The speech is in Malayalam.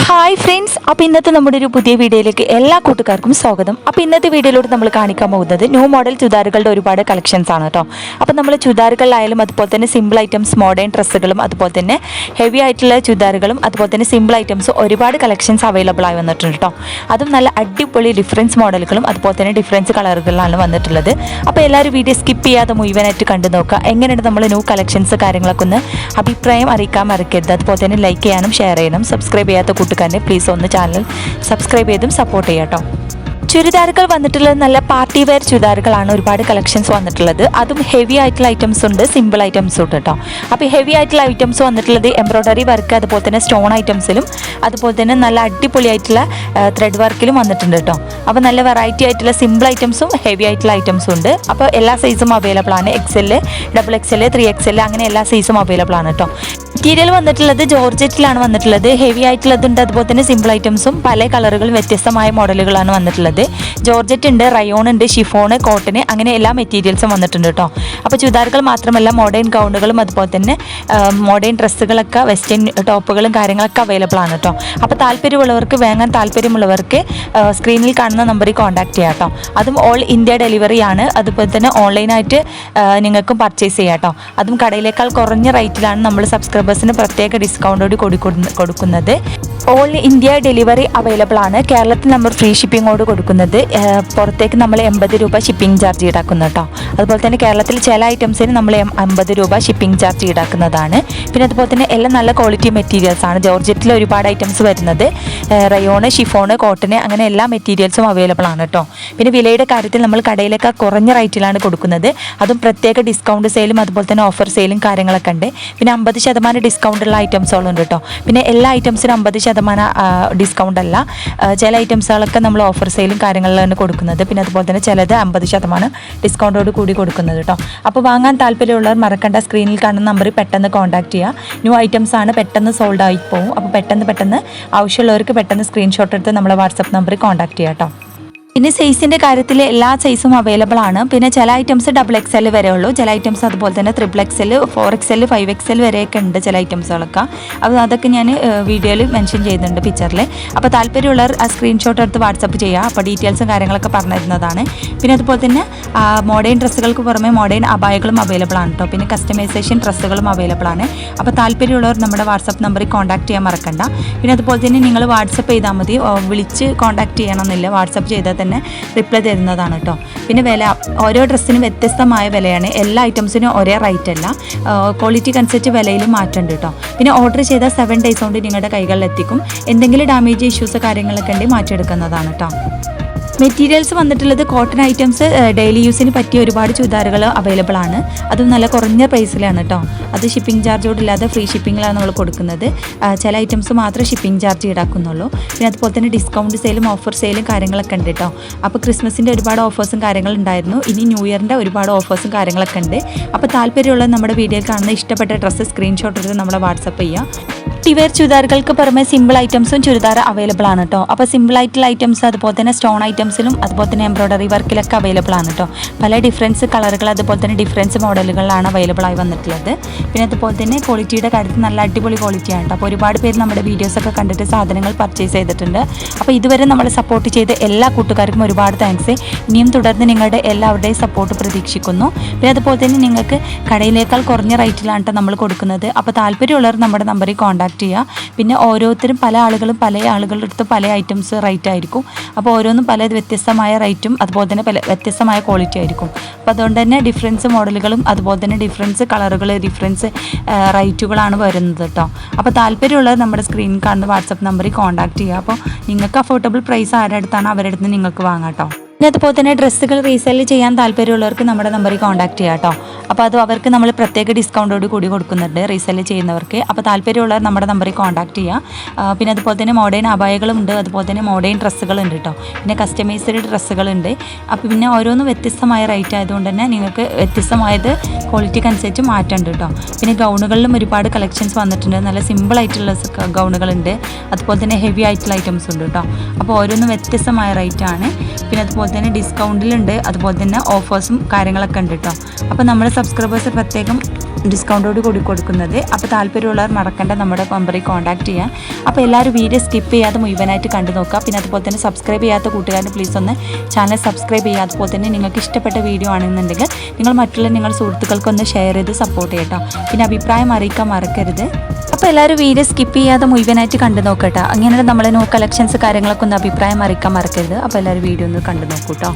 ഹായ് ഫ്രണ്ട്സ്, അപ്പോൾ ഇന്നത്തെ നമ്മുടെ ഒരു പുതിയ വീഡിയോയിലേക്ക് എല്ലാ കൂട്ടുകാർക്കും സ്വാഗതം. അപ്പോൾ ഇന്നത്തെ വീഡിയോയിലൂടെ നമ്മൾ കാണിക്കാൻ പോകുന്നത് ന്യൂ മോഡൽ ചുരിദാറുകളുടെ ഒരുപാട് കളക്ഷൻസ് ആണ് കേട്ടോ. അപ്പോൾ നമ്മൾ ചുരിദാറുകളിലായാലും അതുപോലെ തന്നെ സിമ്പിൾ ഐറ്റംസ്, മോഡേൺ ഡ്രസ്സുകളും അതുപോലെ തന്നെ ഹെവി ആയിട്ടുള്ള ചുരിദാറുകളും അതുപോലെ തന്നെ സിമ്പിൾ ഐറ്റംസ് ഒരുപാട് കളക്ഷൻസ് അവൈലബിൾ ആയി വന്നിട്ടുണ്ട് കേട്ടോ. അതും നല്ല അടിപൊളി ഡിഫറൻസ് മോഡലുകളും അതുപോലെ തന്നെ ഡിഫറൻസ് കളറുകളിലാണ് വന്നിട്ടുള്ളത്. അപ്പോൾ എല്ലാവരും വീഡിയോ സ്കിപ്പ് ചെയ്യാതെ മുഴുവനായിട്ട് കണ്ടു നോക്കുക. എങ്ങനെയാണ് നമ്മൾ ന്യൂ കളക്ഷൻസ് കാര്യങ്ങളൊക്കെ ഒന്ന് അഭിപ്രായം അറിയിക്കാൻ മറക്കരുത്. അതുപോലെ തന്നെ ലൈക്ക് ചെയ്യാനും ഷെയർ ചെയ്യണം. സബ്സ്ക്രൈബ് ചെയ്യാത്ത കൂട്ടുകാരനെ പ്ലീസ് ഒന്ന് ചാനൽ സബ്സ്ക്രൈബ് ചെയ്തും സപ്പോർട്ട് ചെയ്യാം കേട്ടോ. ചുരിദാറുകൾ വന്നിട്ടുള്ളത് നല്ല പാർട്ടി വെയർ ചുരിദാറുകളാണ് ഒരുപാട് കളക്ഷൻസ് വന്നിട്ടുള്ളത്. അതും ഹെവി ആയിട്ടുള്ള ഐറ്റംസ് ഉണ്ട്, സിമ്പിൾ ഐറ്റംസും ഉണ്ട് കേട്ടോ. അപ്പോൾ ഹെവി ആയിട്ടുള്ള ഐറ്റംസ് വന്നിട്ടുള്ളത് എംബ്രോയ്ഡറി വർക്ക് അതുപോലെ തന്നെ സ്റ്റോൺ ഐറ്റംസിലും അതുപോലെ തന്നെ നല്ല അടിപൊളി ആയിട്ടുള്ള ത്രെഡ് വർക്കിലും വന്നിട്ടുണ്ട് കേട്ടോ. അപ്പോൾ നല്ല വെറൈറ്റി ആയിട്ടുള്ള സിമ്പിൾ ഐറ്റംസും ഹെവി ആയിട്ടുള്ള ഐറ്റംസും ഉണ്ട്. അപ്പോൾ എല്ലാ സൈസും അവൈലബിൾ ആണ്. XL, XXL, 3XL അങ്ങനെ എല്ലാ സൈസും അവൈലബിൾ ആണ് കേട്ടോ. മെറ്റീരിയൽ വന്നിട്ടുള്ളത് ജോർജറ്റിലാണ് വന്നിട്ടുള്ളത്. ഹെവി ആയിട്ടുള്ളതുണ്ട്, അതുപോലെ തന്നെ സിമ്പിൾ ഐറ്റംസും പല കളറുകളും വ്യത്യസ്തമായ മോഡലുകളാണ് വന്നിട്ടുള്ളത്. ജോർജറ്റ് ഉണ്ട്, റയോൺ ഉണ്ട്, ഷിഫോണ്, കോട്ടൺ അങ്ങനെ എല്ലാ മെറ്റീരിയൽസും വന്നിട്ടുണ്ട് കേട്ടോ. അപ്പോൾ ചുരിദാറുകൾ മാത്രമല്ല മോഡേൺ ഗൗണുകളും അതുപോലെ തന്നെ മോഡേൺ ഡ്രസ്സുകളൊക്കെ വെസ്റ്റേൺ ടോപ്പുകളും കാര്യങ്ങളൊക്കെ അവൈലബിൾ ആണ് കേട്ടോ. അപ്പോൾ താല്പര്യമുള്ളവർക്ക് വാങ്ങാൻ താല്പര്യമുള്ളവർക്ക് സ്ക്രീനിൽ കാണുന്ന നമ്പറിൽ കോൺടാക്ട് ചെയ്യാം കേട്ടോ. അതും ഓൾ ഇന്ത്യ ഡെലിവറി ആണ്. അതുപോലെ തന്നെ ഓൺലൈനായിട്ട് നിങ്ങൾക്കും പർച്ചേസ് ചെയ്യാം കേട്ടോ. അതും കടയിലേക്കാൾ കുറഞ്ഞ റേറ്റിലാണ് നമ്മൾ സബ്സ്ക്രൈബേഴ്സിന് പ്രത്യേക ഡിസ്കൗണ്ടോട് കൊടുക്കുന്നത്. ഓൾ ഇന്ത്യ ഡെലിവറി അവൈലബിൾ ആണ്. കേരളത്തിൽ നമ്മൾ ഫ്രീ ഷിപ്പിങ്ങോട് കൊടുക്കുന്നത്. പുറത്തേക്ക് നമ്മൾ 80 രൂപ ഷിപ്പിംഗ് ചാർജ് ഈടാക്കുന്നു കേട്ടോ. അതുപോലെ തന്നെ കേരളത്തിൽ ചില ഐറ്റംസിന് നമ്മൾ 50 രൂപ ഷിപ്പിംഗ് ചാർജ് ഈടാക്കുന്നതാണ്. പിന്നെ അതുപോലെ തന്നെ എല്ലാം നല്ല ക്വാളിറ്റി മെറ്റീരിയൽസ് ആണ്. ജോർജറ്റിൽ ഒരുപാട് ഐറ്റംസ് വരുന്നത്. റയോണ്, ഷിഫോണ്, കോട്ടൺ അങ്ങനെ എല്ലാ മെറ്റീരിയൽസും അവൈലബിൾ ആണ് കേട്ടോ. പിന്നെ വിലയുടെ കാര്യത്തിൽ നമ്മൾ കടയിലേക്ക് കുറഞ്ഞ റേറ്റിലാണ് കൊടുക്കുന്നത്. അതും പ്രത്യേക ഡിസ്കൗണ്ട് സെയിലും അതുപോലെ തന്നെ ഓഫർ സെയിലും കാര്യങ്ങളൊക്കെ ഉണ്ട്. പിന്നെ 50% ഡിസ്കൗണ്ടുള്ള ഐറ്റംസുകളും ഉണ്ട് കേട്ടോ. പിന്നെ എല്ലാ ഐറ്റംസിനും 50% ഡിസ്കൗണ്ട് അല്ല. ചില ഐറ്റംസുകളൊക്കെ നമ്മൾ ഓഫർ സെയിലും കാര്യങ്ങളിലാണ് കൊടുക്കുന്നത്. പിന്നെ അതുപോലെ തന്നെ ചിലത് 50% ഡിസ്കൗണ്ടോട് കൂടി കൊടുക്കുന്നത് കേട്ടോ. അപ്പോൾ വാങ്ങാൻ താല്പര്യമുള്ളവർ മറക്കണ്ട, സ്ക്രീനിൽ കാണുന്ന നമ്പറിൽ പെട്ടെന്ന് കോൺടാക്ട് ചെയ്യുക. ന്യൂ ഐറ്റംസ് ആണ്, പെട്ടെന്ന് സോൾഡ് ആയി പോകും. അപ്പോൾ പെട്ടെന്ന് ആവശ്യമുള്ളവർക്ക് പെട്ടെന്ന് സ്ക്രീൻഷോട്ട് എടുത്ത് നമ്മളെ വാട്സപ്പ് നമ്പറിൽ കോൺടാക്ട് ചെയ്യാം കേട്ടോ. പിന്നെ സൈസിൻ്റെ കാര്യത്തിൽ എല്ലാ സൈസും അവൈലബിൾ ആണ്. പിന്നെ ചില ഐറ്റംസ് XXL വരെ ഉള്ളൂ, ചില ഐറ്റംസ് അതുപോലെ തന്നെ XXL, 4XL, 5XL വരെയൊക്കെ ഉണ്ട് ചില ഐറ്റംസുകളൊക്കെ. അപ്പോൾ അതൊക്കെ ഞാൻ വീഡിയോയിൽ മെൻഷൻ ചെയ്യുന്നുണ്ട് പിക്ചറിൽ. അപ്പോൾ താല്പര്യമുള്ളവർ ആ സ്ക്രീൻഷോട്ട് എടുത്ത് വാട്സപ്പ് ചെയ്യുക. അപ്പോൾ ഡീറ്റെയിൽസും കാര്യങ്ങളൊക്കെ പറഞ്ഞു തരുന്നതാണ്. പിന്നെ അതുപോലെ തന്നെ മോഡേൺ ഡ്രസ്സുകൾക്ക് പുറമെ മോഡേൺ അബായകളും അവൈലബിൾ ആണ് കേട്ടോ. പിന്നെ കസ്റ്റമൈസേഷൻ ഡ്രസ്സുകളും അവൈലബിൾ ആണ്. അപ്പോൾ താല്പര്യമുള്ളവർ നമ്മുടെ വാട്സപ്പ് നമ്പറിൽ കോൺടാക്ട് ചെയ്യാൻ മറക്കണ്ട. പിന്നെ അതുപോലെ തന്നെ നിങ്ങൾ വാട്സപ്പ് ചെയ്താൽ മതി, വിളിച്ച് കോൺടാക്ട് ചെയ്യണമെന്നില്ല. വാട്സപ്പ് ചെയ്താൽ തന്നെ റിപ്ലൈ തരുന്നതാണ് കേട്ടോ. പിന്നെ വില ഓരോ ഡ്രസ്സിനും വ്യത്യസ്തമായ വിലയാണ്. എല്ലാ ഐറ്റംസിനും ഒരേ റേറ്റ് അല്ല, ക്വാളിറ്റിക്ക് അനുസരിച്ച് വിലയിലും മാറ്റമുണ്ട് കേട്ടോ. പിന്നെ ഓർഡർ ചെയ്താൽ 7 days കൊണ്ട് നിങ്ങളുടെ കൈകളിൽ എത്തിക്കും. എന്തെങ്കിലും ഡാമേജ് ഇഷ്യൂസ് കാര്യങ്ങളൊക്കെ ഉണ്ടെങ്കിൽ മാറ്റിയെടുക്കുന്നതാണ് കേട്ടോ. മെറ്റീരിയൽസ് വന്നിട്ടുള്ളത് കോട്ടൺ ഐറ്റംസ്, ഡെയിലി യൂസിന് പറ്റിയ ഒരുപാട് ചുരിദാറുകൾ അവൈലബിൾ ആണ്. അതും നല്ല കുറഞ്ഞ പ്രൈസിലാണ് കേട്ടോ. അത് ഷിപ്പിംഗ് ചാർജോടില്ലാതെ ഫ്രീ ഷിപ്പിങ്ങിലാണ് നമ്മൾ കൊടുക്കുന്നത്. ചില ഐറ്റംസ് മാത്രമേ ഷിപ്പിംഗ് ചാർജ് ഈടാക്കുന്നുള്ളൂ. പിന്നെ അതുപോലെ തന്നെ ഡിസ്കൗണ്ട് സെയിലും ഓഫർ സെയിലും കാര്യങ്ങളൊക്കെ ഉണ്ട് കേട്ടോ. അപ്പോൾ ക്രിസ്മസിൻ്റെ ഒരുപാട് ഓഫേഴ്സും കാര്യങ്ങളും ഉണ്ടായിരുന്നു. ഇനി ന്യൂ ഇയറിൻ്റെ ഒരുപാട് ഓഫേഴ്സും കാര്യങ്ങളൊക്കെ ഉണ്ട്. അപ്പോൾ താല്പര്യമുള്ള നമ്മുടെ വീഡിയോയിൽ കാണുന്ന ഇഷ്ടപ്പെട്ട ഡ്രസ്സ് സ്ക്രീൻഷോട്ട് എടുത്ത് നമ്മളെ വാട്സപ്പ് ചെയ്യുക. വെയർ ചുരിദാറുകൾക്ക് പുറമെ സിമ്പിൾ ഐറ്റംസും ചുരിദാർ അവൈലബിൾ ആണ് കേട്ടോ. അപ്പോൾ സിമ്പിൾ ആയിട്ടുള്ള ഐറ്റംസ് അതുപോലെ തന്നെ സ്റ്റോൺ ഐറ്റംസിലും അതുപോലെ തന്നെ എംബ്രോയ്ഡറി വർക്കിലൊക്കെ അവൈലബിൾ ആണ് കേട്ടോ. പല ഡിഫറൻസ് കളറുകൾ അതുപോലെ തന്നെ ഡിഫറൻസ് മോഡലുകളിലാണ് അവൈലബിൾ ആയി വന്നിട്ടുള്ളത്. പിന്നെ അതുപോലെ തന്നെ ക്വാളിറ്റിയുടെ കാര്യത്തിൽ നല്ല അടിപൊളി ക്വാളിറ്റിയാണ് കേട്ടോ. അപ്പോൾ ഒരുപാട് പേര് നമ്മുടെ വീഡിയോസൊക്കെ കണ്ടിട്ട് സാധനങ്ങൾ പർച്ചേസ് ചെയ്തിട്ടുണ്ട്. അപ്പോൾ ഇതുവരെ നമ്മളെ സപ്പോർട്ട് ചെയ്ത എല്ലാ കൂട്ടുകാർക്കും ഒരുപാട് താങ്ക്സ്. ഇനിയും തുടർന്ന് നിങ്ങളുടെ എല്ലാവരുടെയും സപ്പോർട്ട് പ്രതീക്ഷിക്കുന്നു. പിന്നെ അതുപോലെ തന്നെ നിങ്ങൾക്ക് കടയിലേക്കാൾ കുറഞ്ഞ റേറ്റിലാണ് കേട്ടോ നമ്മൾ കൊടുക്കുന്നത്. അപ്പോൾ താല്പര്യമുള്ളവർ നമ്മുടെ നമ്പറിൽ കോൺടാക്ട് ചെയ്യുക. പിന്നെ ഓരോരുത്തരും പല ആളുകളുടെ അടുത്ത് പല ഐറ്റംസ് റേറ്റ് ആയിരിക്കും. അപ്പോൾ ഓരോന്നും പല വ്യത്യസ്തമായ റേറ്റും അതുപോലെ തന്നെ പല വ്യത്യസ്തമായ ക്വാളിറ്റി ആയിരിക്കും. അപ്പോൾ അതുകൊണ്ട് തന്നെ ഡിഫറൻസ് മോഡലുകളും അതുപോലെ തന്നെ ഡിഫറൻസ് കളറുകൾ, ഡിഫറൻസ് റേറ്റുകളാണ് വരുന്നത് കേട്ടോ. അപ്പോൾ താല്പര്യമുള്ളത് നമ്മുടെ സ്ക്രീനിൽ കാണുന്ന വാട്സപ്പ് നമ്പറിൽ കോൺടാക്ട് ചെയ്യുക. അപ്പോൾ നിങ്ങൾക്ക് അഫോർഡബിൾ പ്രൈസ് ആരുടെ അടുത്താണ് അവരുടെ അടുത്ത് നിങ്ങൾക്ക് വാങ്ങാം കേട്ടോ. പിന്നെ അതുപോലെ തന്നെ ഡ്രസ്സുകൾ റീസെല് ചെയ്യാൻ താല്പര്യമുള്ളവർക്ക് നമ്മുടെ നമ്പറിൽ കോൺടാക്ട് ചെയ്യാം കേട്ടോ. അപ്പോൾ അത് അവർക്ക് നമ്മൾ പ്രത്യേക ഡിസ്കൗണ്ടോട് കൂടി കൊടുക്കുന്നുണ്ട് റീസെല് ചെയ്യുന്നവർക്ക്. അപ്പോൾ താല്പര്യമുള്ളവർ നമ്മുടെ നമ്പറിൽ കോൺടാക്ട് ചെയ്യുക. പിന്നെ അതുപോലെ തന്നെ മോഡേൺ അബായകളുണ്ട്, അതുപോലെ തന്നെ മോഡേൺ ഡ്രസ്സുകളുണ്ട് കേട്ടോ. പിന്നെ കസ്റ്റമൈസ്ഡ് ഡ്രസ്സുകളുണ്ട്. അപ്പോൾ പിന്നെ ഓരോന്നും വ്യത്യസ്തമായ റേറ്റ് ആയതുകൊണ്ട് തന്നെ നിങ്ങൾക്ക് വ്യത്യസ്തമായത് ക്വാളിറ്റിക്ക് അനുസരിച്ച് മാറ്റമുണ്ട് കേട്ടോ. പിന്നെ ഗൗണുകളിലും ഒരുപാട് കളക്ഷൻസ് വന്നിട്ടുണ്ട്. നല്ല സിമ്പിൾ ആയിട്ടുള്ള ഗൗണുകളുണ്ട്, അതുപോലെ തന്നെ ഹെവി ആയിട്ടുള്ള ഐറ്റംസ് ഉണ്ട് കേട്ടോ. അപ്പോൾ ഓരോന്നും വ്യത്യസ്തമായ റേറ്റാണ്. പിന്നെ അതുപോലെ തന്നെ ഡിസ്കൗണ്ടിലുണ്ട്, അതുപോലെ തന്നെ ഓഫേഴ്സും കാര്യങ്ങളൊക്കെ ഉണ്ട് കേട്ടോ. അപ്പോൾ നമ്മുടെ സബ്സ്ക്രൈബേഴ്സ് പ്രത്യേകം ഡിസ്കൗണ്ടോട് കൂടി കൊടുക്കുന്നത്. അപ്പോൾ താല്പര്യമുള്ളവർ മറക്കേണ്ട നമ്മുടെ നമ്പറിൽ കോൺടാക്ട് ചെയ്യാം. അപ്പോൾ എല്ലാവരും വീഡിയോ സ്കിപ്പ് ചെയ്യാതെ മുഴുവനായിട്ട് കണ്ടു നോക്കുക. പിന്നെ അതുപോലെ തന്നെ സബ്സ്ക്രൈബ് ചെയ്യാത്ത കൂട്ടുകാരന് പ്ലീസ് ഒന്ന് ചാനൽ സബ്സ്ക്രൈബ് ചെയ്യുക. അതുപോലെ തന്നെ നിങ്ങൾക്ക് ഇഷ്ടപ്പെട്ട വീഡിയോ ആണെന്നുണ്ടെങ്കിൽ നിങ്ങൾ മറ്റുള്ള നിങ്ങളുടെ സുഹൃത്തുക്കൾക്കൊന്ന് ഷെയർ ചെയ്ത് സപ്പോർട്ട് ചെയ്യട്ടോ. പിന്നെ അഭിപ്രായം അറിയിക്കാൻ മറക്കരുത്. അപ്പോൾ എല്ലാവരും വീഡിയോ സ്കിപ്പ് ചെയ്യാതെ മുഴുവനായിട്ട് കണ്ടു നോക്കട്ടോ. അങ്ങനെ നമ്മളെ ന്യൂ കളക്ഷൻസ് കാര്യങ്ങളൊക്കെ ഒന്ന് അഭിപ്രായം അറിയിക്കാൻ മറക്കരുത്. അപ്പോൾ എല്ലാവരും വീഡിയോ ഒന്ന് കണ്ടു നോക്കൂ കേട്ടോ.